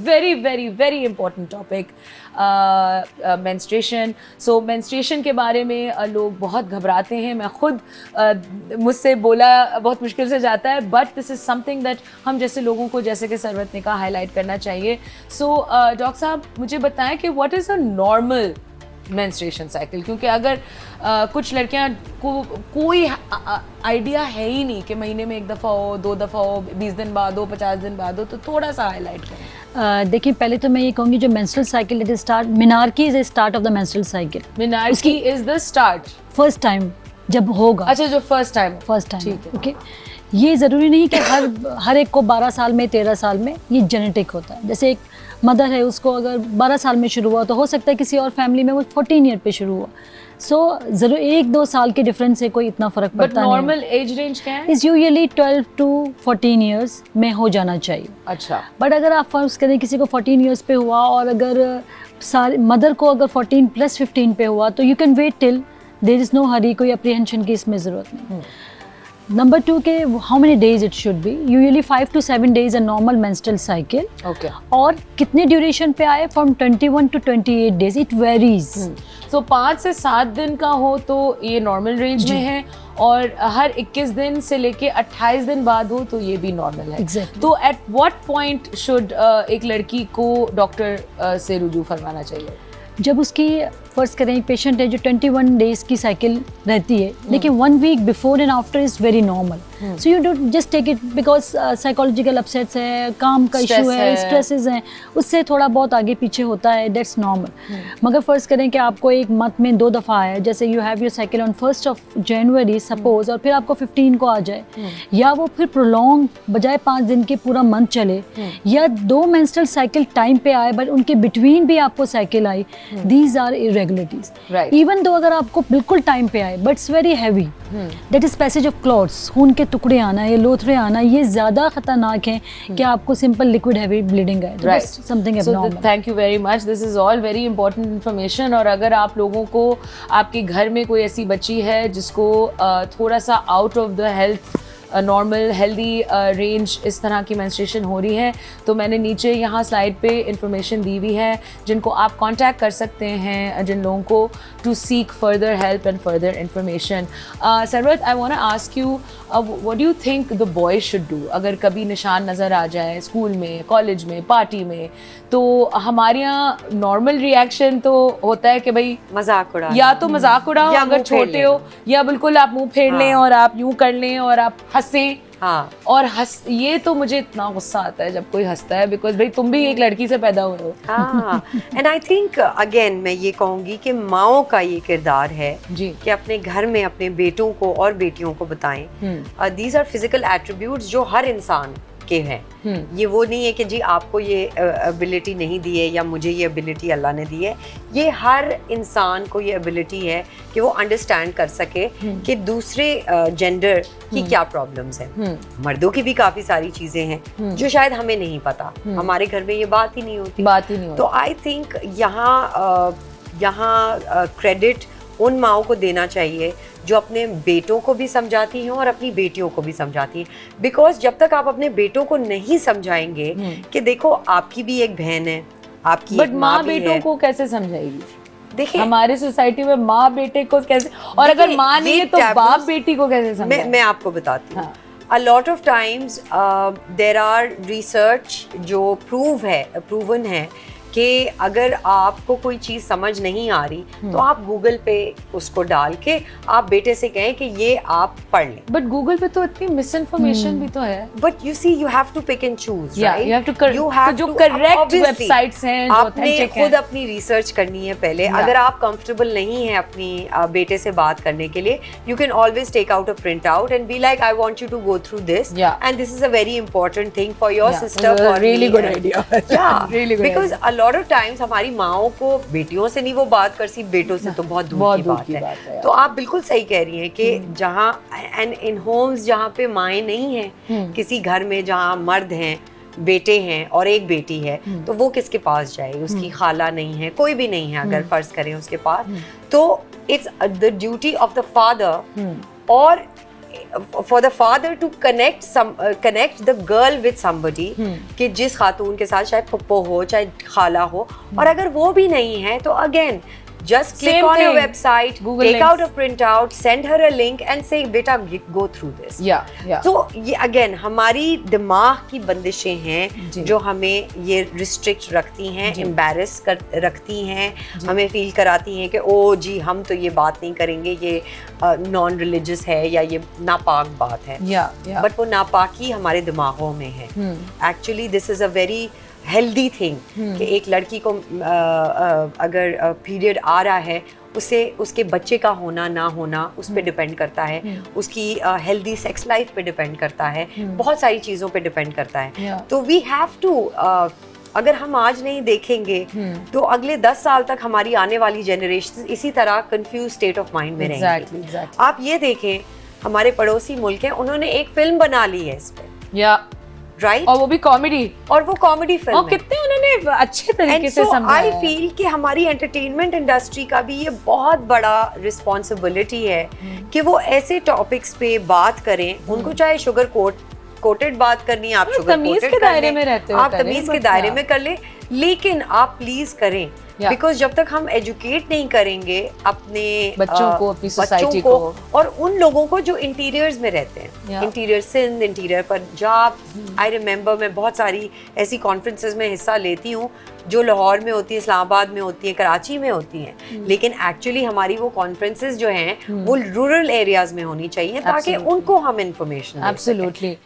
Very very very important topic, menstruation. So menstruation के बारे में लोग बहुत घबराते हैं. मैं खुद मुझसे बोला बहुत मुश्किल से जाता है, but this is something that हम जैसे लोगों को, जैसे कि सरवत ने कहा, हाईलाइट करना चाहिए. सो डॉक्टर साहब मुझे बताएं कि what is a normal menstruation cycle, क्योंकि अगर कुछ लड़कियां को कोई आइडिया है ही नहीं कि महीने में 1 दफ़ा हो, 2 दफ़ा हो, 20 दिन बाद हो, 50 दिन बाद हो, तो थोड़ा सा हाईलाइट करें. देखिए, पहले तो मैं ये कहूँगी जो menstrual cycle it start, menarche is the start of the menstrual cycle. Menarche is the start, first time जब होगा. अच्छा, जो फर्स्ट टाइम. ठीक है. ओके, ये ज़रूरी नहीं कि हर एक को 12 साल में, 13 साल में. ये जेनेटिक होता है. जैसे एक मदर है, उसको अगर 12 साल में शुरू हुआ तो हो सकता है किसी और फैमिली में वो 14 ईयर पे शुरू हुआ. सो ज़रूर 1-2 साल के डिफरेंस से कोई इतना फ़र्क पड़ता नहीं. नॉर्मल एज रेंज क्या है? इज़ यूजुअली 12 to 14 ईयर्स में हो जाना चाहिए. अच्छा. बट अगर आप फर्स्ट करें किसी को 14 ईयर्स पे हुआ और अगर मदर को अगर 14 + 15 पे हुआ तो you can wait till. There is no hurry, कोई अप्रीहेंशन की इसमें ज़रूरत नहीं. नंबर 2 के how many days it should be. Usually 5 to 7 days a normal menstrual cycle. Okay. और कितने ड्यूरेशन पे आए, from 21 to 28 days, it varies. So 5 से 7 दिन का हो तो ये नॉर्मल रेंज में है, और हर 21 दिन से लेके 28 दिन बाद हो तो ये भी नॉर्मल है. Exactly. तो एट व्हाट पॉइंट शुड एक लड़की को डॉक्टर से रुजू फरमाना चाहिए? जब उसकी फर्स्ट करें पेशेंट है जो 21 डेज की साइकिल रहती है, लेकिन 1 week before and after is very normal. So you don't just take it because psychological upsets है, काम का इशू है, स्ट्रेसेस हैं, उससे थोड़ा बहुत आगे पीछे होता है, दैट्स नॉर्मल. मगर फ़र्ज़ करें कि आपको एक मंथ में 2 दफ़ा आया, जैसे you have your cycle on 1st of January suppose, और फिर आपको 15 को आ जाए, या वो फिर प्रोलॉन्ग बजाय 5 दिन के पूरा मंथ चले, या 2 मेंस्ट्रुअल साइकिल टाइम पे आए बट उनके बिटवीन भी आपको साइकिल आई, these are irregularities. Right. Even though अगर आपको बिल्कुल टाइम पे आए, but it's very heavy. That is passage of clots. खून के टुकड़े आना, ये लोथड़े आना, ये ज़्यादा खतरनाक है कि आपको सिंपल लिक्विड हैवी ब्लीडिंग है. तो that's something abnormal. Thank you very much. This is all very important information. और अगर आप लोगों को, आपके घर में कोई ऐसी बच्ची है जिसको थोड़ा सा out of the health normal healthy range इस तरह की मेंस्ट्रुएशन हो रही है, तो मैंने नीचे यहाँ स्लाइड पे इंफॉर्मेशन दी हुई है जिनको आप कांटेक्ट कर सकते हैं, जिन लोगों को to seek further help and further information. Sarwat, I want to ask you, what do you think the boy should do अगर कभी निशान नज़र आ जाए स्कूल में, कॉलेज में, पार्टी में? तो हमारे यहाँ नॉर्मल रिएक्शन तो होता है कि भाई मजाक उड़ाओ, या तो मजाक उड़ाओ अगर छोटे हो, या बिल्कुल आप मुंह फेर लें और आप यूं कर लें और आप हंसें. हाँ. और ये तो मुझे इतना गुस्सा आता है जब कोई हंसता है, बिकॉज भाई तुम भी एक लड़की से पैदा हुए हो. हाँ. एंड आई थिंक अगेन मैं ये कहूँगी कि माओ का ये किरदार है जी कि अपने घर में अपने बेटों को और बेटियों को बताएं. दीज आर फिजिकल एट्रीब्यूट्स जो हर इंसान के हैं. ये वो नहीं है कि जी आपको ये एबिलिटी नहीं दी है या मुझे ये एबिलिटी अल्लाह ने दी है. ये हर इंसान को ये एबिलिटी है कि वो अंडरस्टैंड कर सके कि दूसरे जेंडर की क्या प्रॉब्लम्स हैं. मर्दों की भी काफ़ी सारी चीज़ें हैं जो शायद हमें नहीं पता. हमारे घर में ये बात ही नहीं होती. तो आई थिंक यहाँ क्रेडिट उन माओं को देना चाहिए जो अपने बेटों को भी समझाती हैं और अपनी बेटियों को भी समझाती हैं. बिकॉज जब तक आप अपने बेटों को नहीं समझाएंगे कि देखो आपकी भी एक बहन है, आपकी बट माँ बेटों को कैसे समझाएगी? देखिए हमारे सोसाइटी में माँ बेटे को कैसे, और अगर माँ नहीं है तो बाप बेटी को कैसे समझाए? मैं आपको बताती हूँ. A lot of times there are research जो प्रूवन है कि अगर आपको कोई चीज़ समझ नहीं आ रही तो आप गूगल पे उसको डाल के आप बेटे से कहें कि ये आप पढ़ लें. बट गूगल पे तो इतनी मिस इन्फॉर्मेशन भी तो है. But you see you have to pick and choose, right? You have जो करेक्ट वेबसाइट्स हैं, आपने खुद अपनी रिसर्च करनी है पहले. अगर आप कंफर्टेबल नहीं है अपनी बेटे से बात करने के लिए, you can always take out a print out and be like I want you to go through this and this is a very important thing for your sister. For really good idea. Yeah, because a lot of times हमारी माओं को बेटियों से नहीं वो बात कर सी, बेटों से तो बहुत दूर की बात है. तो आप बिल्कुल सही कह रही हैं कि जहाँ एंड इन होम्स जहाँ पे माएँ नहीं हैं, किसी घर में जहाँ मर्द हैं, बेटे हैं और एक बेटी है, तो वो किसके पास जाए? उसकी खाला नहीं है, कोई भी नहीं है अगर फर्ज करें उसके पास, तो it's the duty of the father और for the father to connect the girl with somebody कि जिस खातून के साथ चाहे पप्पो हो चाहे खाला हो, और अगर वो भी नहीं है तो again just click Same on a thing. website, Google take links. out a printout, send her a link and say beta go through this. yeah तो ये अगेन हमारी दिमाग की बंदिशें हैं जी। जो हमें ये रिस्ट्रिक्ट रखती हैं, एम्बैरस कर रखती हैं, हमें फील कराती हैं कि ओ जी हम तो ये बात नहीं करेंगे, ये नॉन रिलीजियस है या ये नापाक बात है। yeah बट वो नापाकी हमारे दिमागों में है। Actually this is a very healthy thing कि एक लड़की को अगर पीरियड आ रहा है, उसे उसके बच्चे का होना ना होना उस पर डिपेंड करता है, उसकी हेल्दी सेक्स लाइफ पे डिपेंड करता है, बहुत सारी चीज़ों पे डिपेंड करता है। तो वी हैव टू, अगर हम आज नहीं देखेंगे तो अगले 10 साल तक हमारी आने वाली जनरेशन इसी तरह कंफ्यूज स्टेट ऑफ माइंड में रहेंगी। exactly. आप ये देखें, हमारे पड़ोसी मुल्क हैं, उन्होंने एक फिल्म बना ली है इस पे, yeah राइट, और वो भी कॉमेडी, और वो कॉमेडी फिल्म और कितने उन्होंने अच्छे तरीके से समझाया आई है। फील कि हमारी एंटरटेनमेंट इंडस्ट्री का भी ये बहुत बड़ा रिस्पॉन्सिबिलिटी है कि वो ऐसे टॉपिक्स पे बात करें, उनको चाहे शुगर कोटेड बात करनी है, आप शुगर तमीज कोटेड के दायरे में रहते हो, आप तमीज के दायरे में कर ले, लेकिन आप प्लीज करें, बिकॉज जब तक हम एजुकेट नहीं करेंगे अपने बच्चों को, अपनी सोसाइटी को को, और उन लोगों को जो इंटीरियर्स में रहते हैं, interior Sindh, interior Punjab, I remember मैं बहुत सारी ऐसी कॉन्फ्रेंसेस में हिस्सा लेती हूँ जो लाहौर में होती है, इस्लामाबाद में होती है, कराची में होती हैं, लेकिन एक्चुअली हमारी वो कॉन्फ्रेंसेस जो हैं वो रूरल एरियाज में होनी चाहिए ताकि उनको हम इंफॉर्मेशन एब्सोल्युटली।